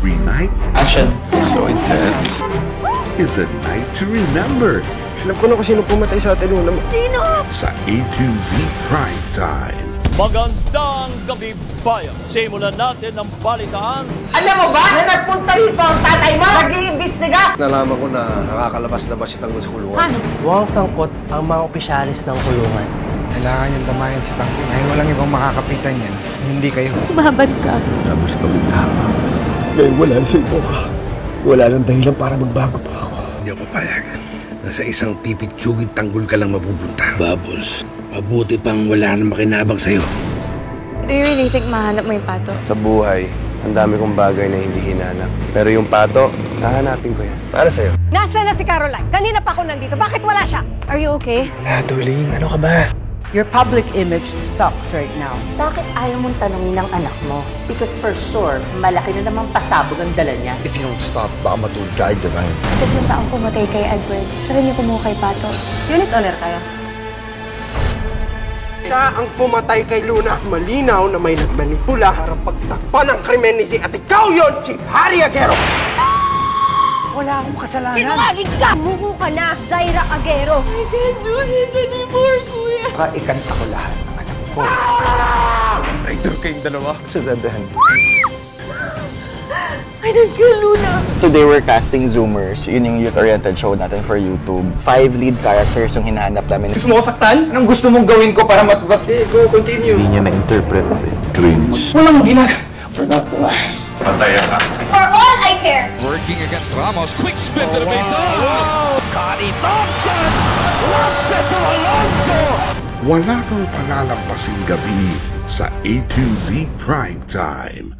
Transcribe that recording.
Every night Action. So intense. is a night to remember. Alam ko na kung sino pumatay sa atin noon. Sino? Sa A to Z Prime Time. Magandang gabi, bayan. Simulan natin ang balitaan. Alam mo ba na nagpunta rito ang tatay mo? Nag-iimbestiga? Nalaman ko na nakakalabas-labas si Tanggol sa kulungan. Paano? Huwag sangkot ang mga opisyalis ng kulungan. Kailangan yung damayan si Tanggol. Dahil walang ibang makakapitan yan. Hindi kayo. Babad ka. Tapos pagkatama. Ngayon wala na si Ipoka. Wala nang dahilan para magbago pa ako. Hindi ako papayag. Nasa isang pipitsuging tanggol ka lang mapupunta. Bubbles, mabuti pang wala nang makinabang sa'yo. Do you really think mahanap mo yung pato? Sa buhay, ang dami kong bagay na hindi hinanap. Pero yung pato, hahanapin ko yan. Para sa'yo. Nasaan na si Caroline? Kanina pa ako nandito. Bakit wala siya? Are you okay? Wala, Tuling. Ano ka ba? Your public image sucks right now. Bakit ayaw mong tanongin ng anak mo? Because for sure, malaki na namang pasabog ang dala niya. If you don't stop, baka matulog ka, Divine. Ito yung taong pumatay kay Edward. Siya rin yung kumuha kay Pato. Unit honor kaya? Siya ang pumatay kay Luna. Malinaw na may nagmanipula para pagtakpan ang krimen ni si at ikaw yun, Chief Harry Aguero! Wala akong kasalanan. Sinungaling ka! Muko ka na, Zaira Aguero! I can't do this anymore, kuya! Kaikanta ko lahat ng anak ko. Traitor kayong dalawa. Sa dadahan. I didn't kill Luna! Today we're casting Zoomers. Yun yung youth-oriented show natin for YouTube. 5 lead characters yung hinahanap namin. Gusto mo ko saktan? Anong gusto mong gawin ko para matubas? Go, continue. Hindi niya na-interpret. Cringe. Walang ginagawa. For not to last. Patayan ka. For all I care! Working against Ramos. Quick spin to the base. Oh! Scotty Thompson! Locks it to Alonso! Wala kang palalampasing gabi sa A to Z Prime Time.